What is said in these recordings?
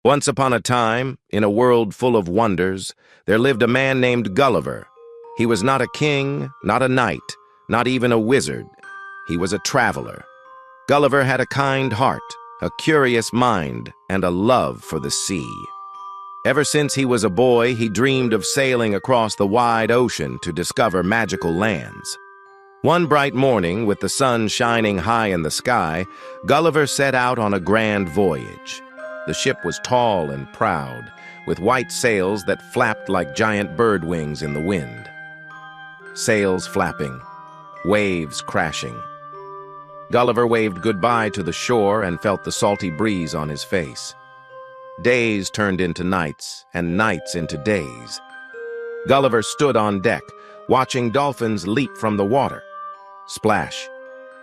Once upon a time, in a world full of wonders, there lived a man named Gulliver. He was not a king, not a knight, not even a wizard. He was a traveler. Gulliver had a kind heart, a curious mind, and a love for the sea. Ever since he was a boy, he dreamed of sailing across the wide ocean to discover magical lands. One bright morning, with the sun shining high in the sky, Gulliver set out on a grand voyage. The ship was tall and proud, with white sails that flapped like giant bird wings in the wind. Sails flapping, waves crashing. Gulliver waved goodbye to the shore and felt the salty breeze on his face. Days turned into nights, and nights into days. Gulliver stood on deck, watching dolphins leap from the water. Splash,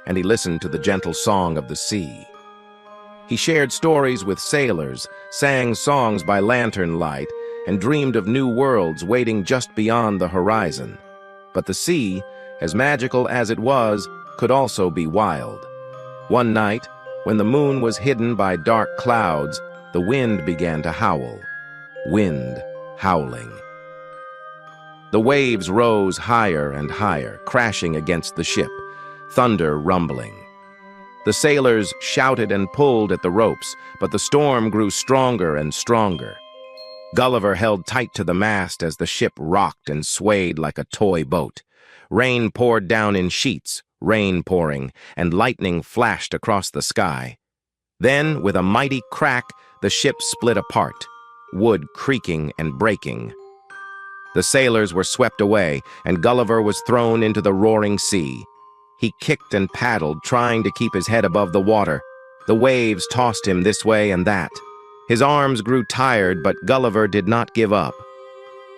and he listened to the gentle song of the sea. He shared stories with sailors, sang songs by lantern light, and dreamed of new worlds waiting just beyond the horizon. But the sea, as magical as it was, could also be wild. One night, when the moon was hidden by dark clouds, the wind began to howl. Wind howling. The waves rose higher and higher, crashing against the ship, thunder rumbling. The sailors shouted and pulled at the ropes, but the storm grew stronger and stronger. Gulliver held tight to the mast as the ship rocked and swayed like a toy boat. Rain poured down in sheets, rain pouring, and lightning flashed across the sky. Then, with a mighty crack, the ship split apart, wood creaking and breaking. The sailors were swept away, and Gulliver was thrown into the roaring sea. He kicked and paddled, trying to keep his head above the water. The waves tossed him this way and that. His arms grew tired, but Gulliver did not give up.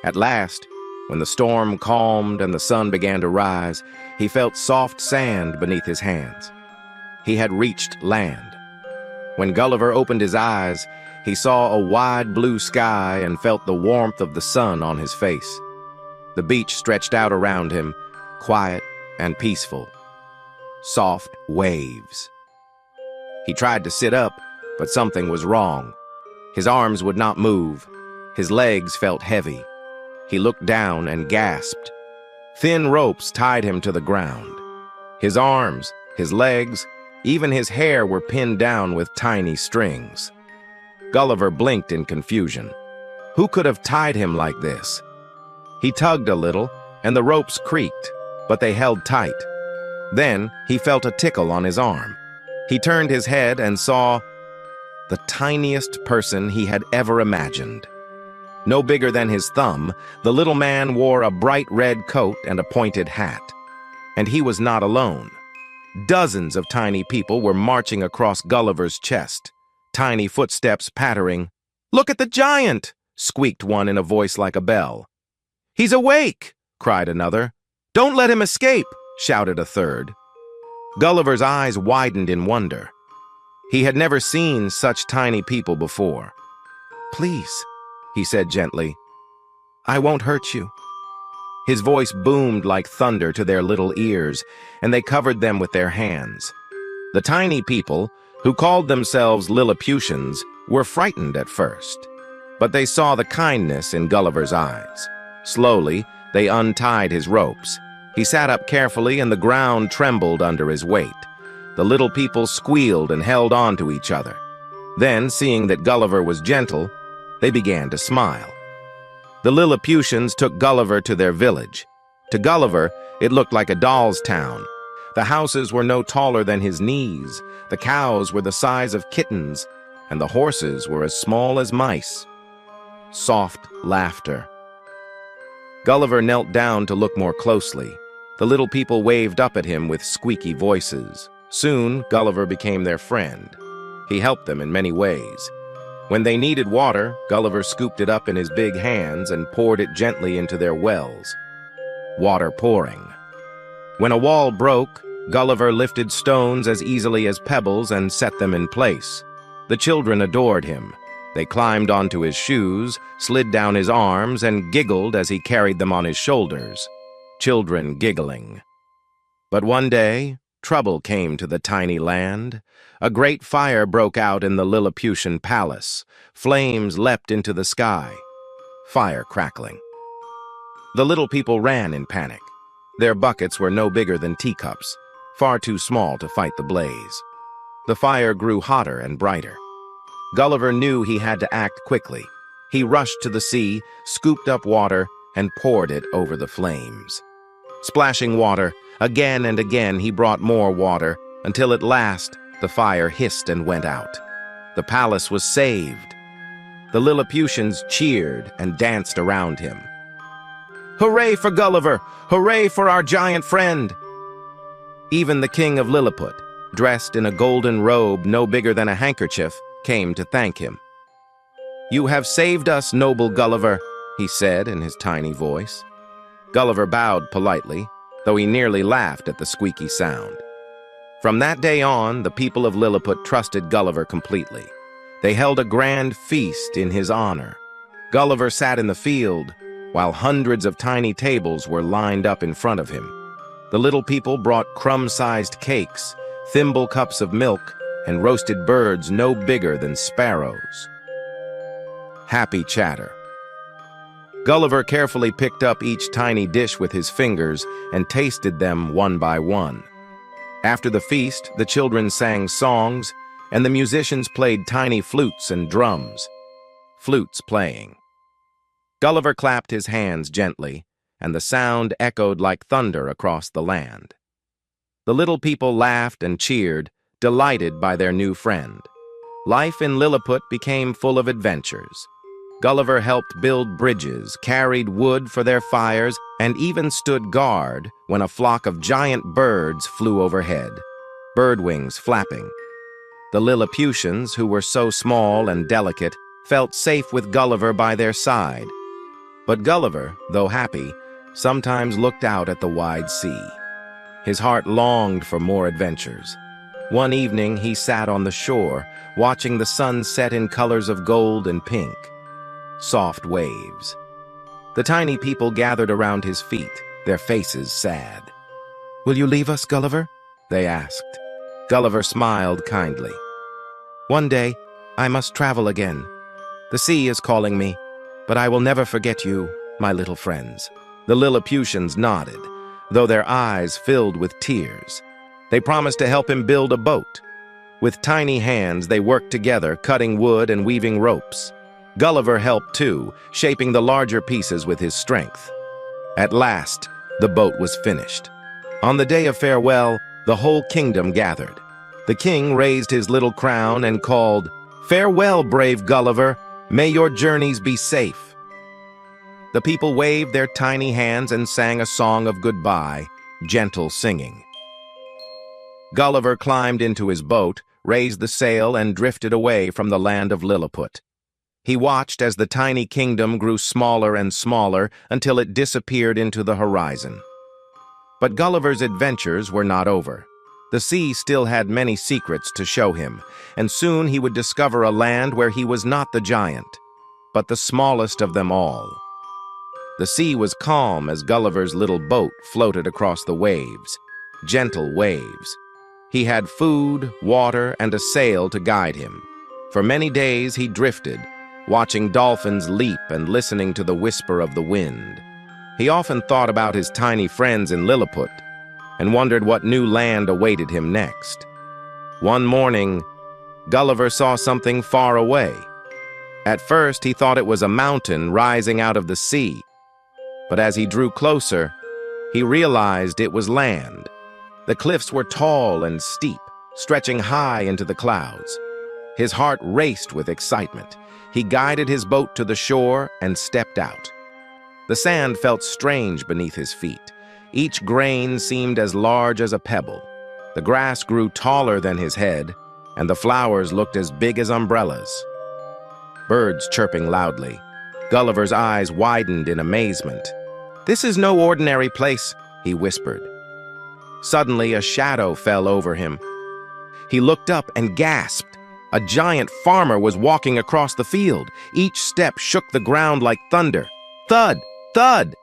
At last, when the storm calmed and the sun began to rise, he felt soft sand beneath his hands. He had reached land. When Gulliver opened his eyes, he saw a wide blue sky and felt the warmth of the sun on his face. The beach stretched out around him, quiet and peaceful. Soft waves. He tried to sit up, but something was wrong. His arms would not move. His legs felt heavy. He looked down and gasped. Thin ropes tied him to the ground. His arms, his legs, even his hair were pinned down with tiny strings. Gulliver blinked in confusion. Who could have tied him like this? He tugged a little, and the ropes creaked, but they held tight. Then he felt a tickle on his arm. He turned his head and saw the tiniest person he had ever imagined. No bigger than his thumb, the little man wore a bright red coat and a pointed hat. And he was not alone. Dozens of tiny people were marching across Gulliver's chest, tiny footsteps pattering. "Look at the giant!" squeaked one in a voice like a bell. "He's awake!" cried another. "Don't let him escape!" shouted a third. Gulliver's eyes widened in wonder. He had never seen such tiny people before. "Please," he said gently, "I won't hurt you." His voice boomed like thunder to their little ears, and they covered them with their hands. The tiny people, who called themselves Lilliputians, were frightened at first, but they saw the kindness in Gulliver's eyes. Slowly, they untied his ropes. He sat up carefully, and the ground trembled under his weight. The little people squealed and held on to each other. Then, seeing that Gulliver was gentle, they began to smile. The Lilliputians took Gulliver to their village. To Gulliver, it looked like a doll's town. The houses were no taller than his knees, the cows were the size of kittens, and the horses were as small as mice. Soft laughter. Gulliver knelt down to look more closely. The little people waved up at him with squeaky voices. Soon, Gulliver became their friend. He helped them in many ways. When they needed water, Gulliver scooped it up in his big hands and poured it gently into their wells. Water pouring. When a wall broke, Gulliver lifted stones as easily as pebbles and set them in place. The children adored him. They climbed onto his shoes, slid down his arms, and giggled as he carried them on his shoulders. Children giggling. But one day, trouble came to the tiny land. A great fire broke out in the Lilliputian palace. Flames leapt into the sky, fire crackling. The little people ran in panic. Their buckets were no bigger than teacups, far too small to fight the blaze. The fire grew hotter and brighter. Gulliver knew he had to act quickly. He rushed to the sea, scooped up water, and poured it over the flames. Splashing water, again and again he brought more water, until at last the fire hissed and went out. The palace was saved. The Lilliputians cheered and danced around him. "Hooray for Gulliver! Hooray for our giant friend!" Even the king of Lilliput, dressed in a golden robe no bigger than a handkerchief, came to thank him. "You have saved us, noble Gulliver," he said in his tiny voice. Gulliver bowed politely, though he nearly laughed at the squeaky sound. From that day on, the people of Lilliput trusted Gulliver completely. They held a grand feast in his honor. Gulliver sat in the field, while hundreds of tiny tables were lined up in front of him. The little people brought crumb-sized cakes, thimble cups of milk, and roasted birds no bigger than sparrows. Happy chatter. Gulliver carefully picked up each tiny dish with his fingers and tasted them one by one. After the feast, the children sang songs, and the musicians played tiny flutes and drums. Flutes playing. Gulliver clapped his hands gently, and the sound echoed like thunder across the land. The little people laughed and cheered, delighted by their new friend. Life in Lilliput became full of adventures. Gulliver helped build bridges, carried wood for their fires, and even stood guard when a flock of giant birds flew overhead, bird wings flapping. The Lilliputians, who were so small and delicate, felt safe with Gulliver by their side. But Gulliver, though happy, sometimes looked out at the wide sea. His heart longed for more adventures. One evening he sat on the shore, watching the sun set in colors of gold and pink. Soft waves. The tiny people gathered around his feet, their faces sad. "Will you leave us, Gulliver?" they asked. Gulliver smiled kindly. "One day, I must travel again. The sea is calling me, but I will never forget you, my little friends." The Lilliputians nodded, though their eyes filled with tears. They promised to help him build a boat. With tiny hands, they worked together, cutting wood and weaving ropes. Gulliver helped too, shaping the larger pieces with his strength. At last, the boat was finished. On the day of farewell, the whole kingdom gathered. The king raised his little crown and called, "Farewell, brave Gulliver. May your journeys be safe." The people waved their tiny hands and sang a song of goodbye, gentle singing. Gulliver climbed into his boat, raised the sail, and drifted away from the land of Lilliput. He watched as the tiny kingdom grew smaller and smaller until it disappeared into the horizon. But Gulliver's adventures were not over. The sea still had many secrets to show him, and soon he would discover a land where he was not the giant, but the smallest of them all. The sea was calm as Gulliver's little boat floated across the waves, gentle waves. He had food, water, and a sail to guide him. For many days he drifted, watching dolphins leap and listening to the whisper of the wind. He often thought about his tiny friends in Lilliput and wondered what new land awaited him next. One morning, Gulliver saw something far away. At first, he thought it was a mountain rising out of the sea, but as he drew closer, he realized it was land. The cliffs were tall and steep, stretching high into the clouds. His heart raced with excitement. He guided his boat to the shore and stepped out. The sand felt strange beneath his feet. Each grain seemed as large as a pebble. The grass grew taller than his head, and the flowers looked as big as umbrellas. Birds chirping loudly. Gulliver's eyes widened in amazement. "This is no ordinary place," he whispered. Suddenly, a shadow fell over him. He looked up and gasped. A giant farmer was walking across the field. Each step shook the ground like thunder. Thud! Thud!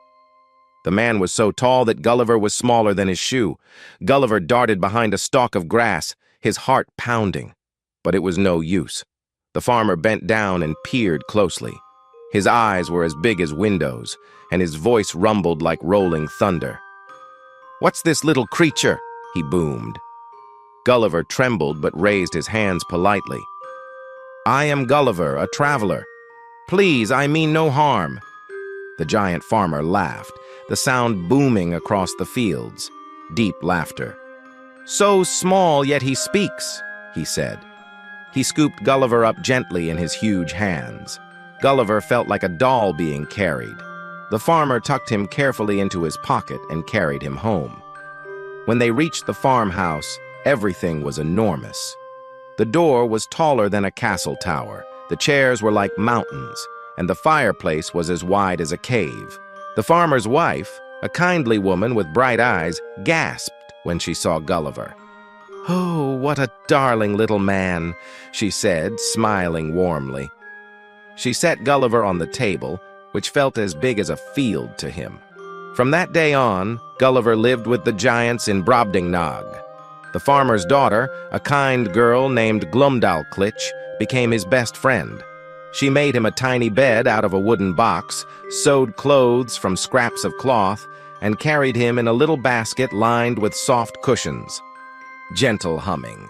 The man was so tall that Gulliver was smaller than his shoe. Gulliver darted behind a stalk of grass, his heart pounding. But it was no use. The farmer bent down and peered closely. His eyes were as big as windows, and his voice rumbled like rolling thunder. "What's this little creature?" he boomed. Gulliver trembled but raised his hands politely. "I am Gulliver, a traveler. Please, I mean no harm." The giant farmer laughed, the sound booming across the fields. Deep laughter. "So small, yet he speaks," he said. He scooped Gulliver up gently in his huge hands. Gulliver felt like a doll being carried. The farmer tucked him carefully into his pocket and carried him home. When they reached the farmhouse, everything was enormous. The door was taller than a castle tower, the chairs were like mountains, and the fireplace was as wide as a cave. The farmer's wife, a kindly woman with bright eyes, gasped when she saw Gulliver. "Oh, what a darling little man," she said, smiling warmly. She set Gulliver on the table, which felt as big as a field to him. From that day on, Gulliver lived with the giants in Brobdingnag. The farmer's daughter, a kind girl named Glumdalclitch, became his best friend. She made him a tiny bed out of a wooden box, sewed clothes from scraps of cloth, and carried him in a little basket lined with soft cushions. Gentle humming.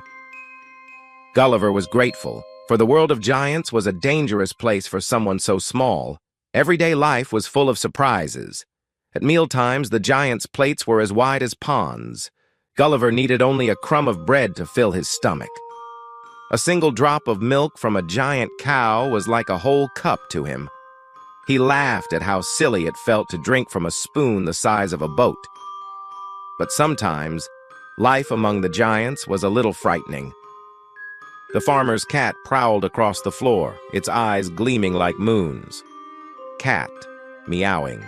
Gulliver was grateful, for the world of giants was a dangerous place for someone so small. Everyday life was full of surprises. At mealtimes, the giants' plates were as wide as ponds. Gulliver needed only a crumb of bread to fill his stomach. A single drop of milk from a giant cow was like a whole cup to him. He laughed at how silly it felt to drink from a spoon the size of a boat. But sometimes, life among the giants was a little frightening. The farmer's cat prowled across the floor, its eyes gleaming like moons. Cat, meowing.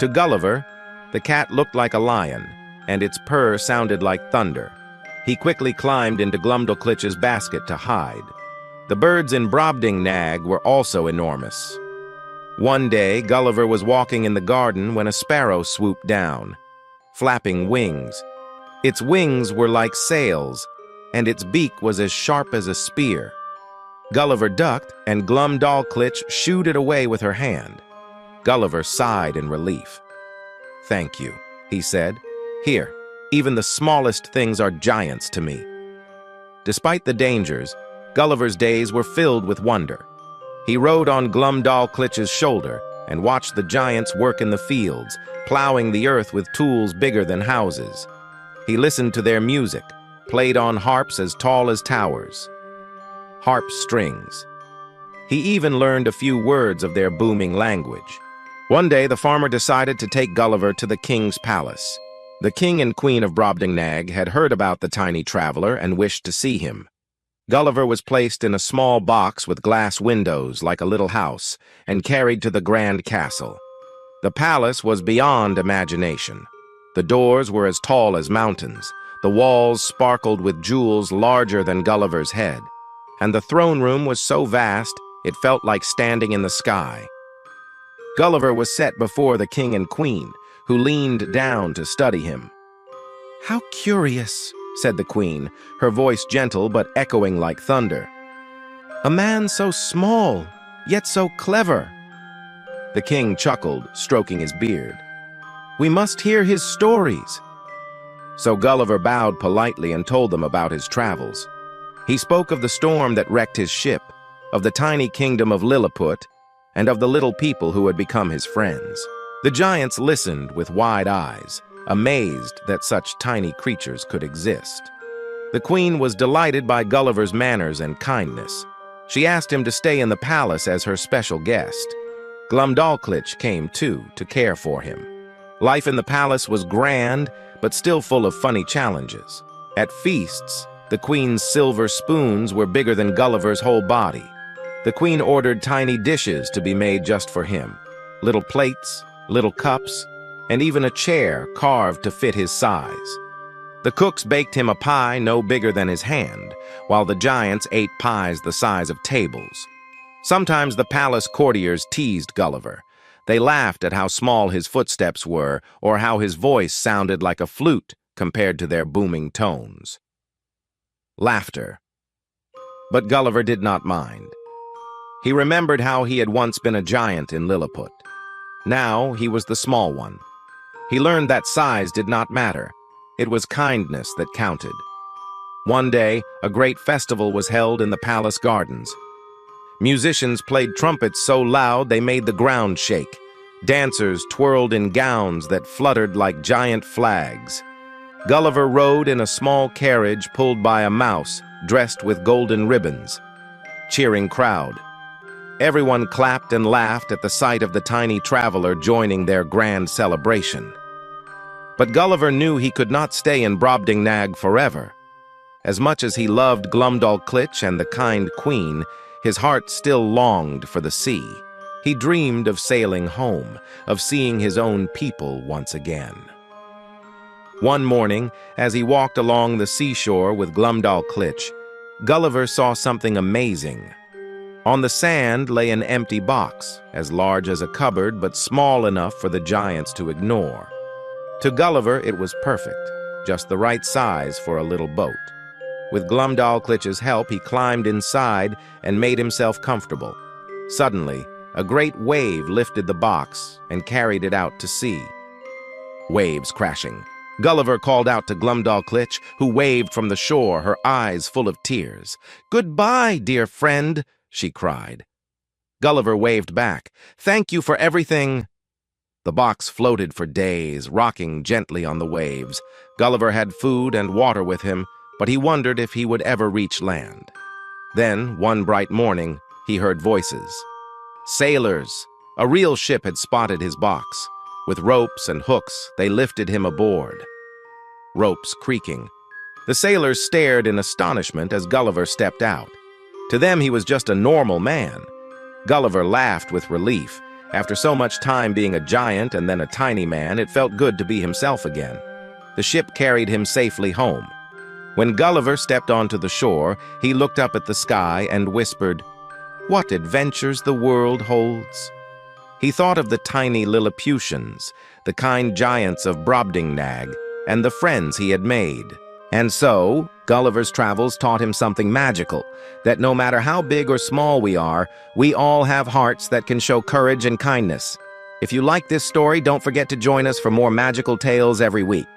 To Gulliver, the cat looked like a lion, and its purr sounded like thunder. He quickly climbed into Glumdalclitch's basket to hide. The birds in Brobdingnag were also enormous. One day, Gulliver was walking in the garden when a sparrow swooped down, flapping wings. Its wings were like sails, and its beak was as sharp as a spear. Gulliver ducked, and Glumdalclitch shooed it away with her hand. Gulliver sighed in relief. "Thank you," he said. "Here, even the smallest things are giants to me." Despite the dangers, Gulliver's days were filled with wonder. He rode on Glumdalclitch's shoulder and watched the giants work in the fields, plowing the earth with tools bigger than houses. He listened to their music, played on harps as tall as towers. Harp strings. He even learned a few words of their booming language. One day, the farmer decided to take Gulliver to the king's palace. The king and queen of Brobdingnag had heard about the tiny traveler and wished to see him. Gulliver was placed in a small box with glass windows like a little house and carried to the grand castle. The palace was beyond imagination. The doors were as tall as mountains. The walls sparkled with jewels larger than Gulliver's head. And the throne room was so vast, it felt like standing in the sky. Gulliver was set before the king and queen, who leaned down to study him. "How curious," said the queen, her voice gentle but echoing like thunder. "A man so small, yet so clever." The king chuckled, stroking his beard. "We must hear his stories." So Gulliver bowed politely and told them about his travels. He spoke of the storm that wrecked his ship, of the tiny kingdom of Lilliput, and of the little people who had become his friends. The giants listened with wide eyes, amazed that such tiny creatures could exist. The queen was delighted by Gulliver's manners and kindness. She asked him to stay in the palace as her special guest. Glumdalclitch came too, to care for him. Life in the palace was grand, but still full of funny challenges. At feasts, the queen's silver spoons were bigger than Gulliver's whole body. The queen ordered tiny dishes to be made just for him. Little plates, little cups, and even a chair carved to fit his size. The cooks baked him a pie no bigger than his hand, while the giants ate pies the size of tables. Sometimes the palace courtiers teased Gulliver. They laughed at how small his footsteps were, or how his voice sounded like a flute compared to their booming tones. Laughter. But Gulliver did not mind. He remembered how he had once been a giant in Lilliput. Now he was the small one. He learned that size did not matter. It was kindness that counted. One day, a great festival was held in the palace gardens. Musicians played trumpets so loud they made the ground shake. Dancers twirled in gowns that fluttered like giant flags. Gulliver rode in a small carriage pulled by a mouse dressed with golden ribbons. Cheering crowd. Everyone clapped and laughed at the sight of the tiny traveler joining their grand celebration. But Gulliver knew he could not stay in Brobdingnag forever. As much as he loved Glumdalclitch and the kind queen, his heart still longed for the sea. He dreamed of sailing home, of seeing his own people once again. One morning, as he walked along the seashore with Glumdalclitch, Gulliver saw something amazing. On the sand lay an empty box, as large as a cupboard but small enough for the giants to ignore. To Gulliver, it was perfect, just the right size for a little boat. With Glumdalclitch's help, he climbed inside and made himself comfortable. Suddenly, a great wave lifted the box and carried it out to sea. Waves crashing. Gulliver called out to Glumdalclitch, who waved from the shore, her eyes full of tears. "Goodbye, dear friend," she cried. Gulliver waved back. "Thank you for everything." The box floated for days, rocking gently on the waves. Gulliver had food and water with him, but he wondered if he would ever reach land. Then, one bright morning, he heard voices. Sailors! A real ship had spotted his box. With ropes and hooks, they lifted him aboard. Ropes creaking. The sailors stared in astonishment as Gulliver stepped out. To them, he was just a normal man. Gulliver laughed with relief. After so much time being a giant and then a tiny man, it felt good to be himself again. The ship carried him safely home. When Gulliver stepped onto the shore, he looked up at the sky and whispered, "What adventures the world holds." He thought of the tiny Lilliputians, the kind giants of Brobdingnag, and the friends he had made. And so, Gulliver's travels taught him something magical, that no matter how big or small we are, we all have hearts that can show courage and kindness. If you like this story, don't forget to join us for more magical tales every week.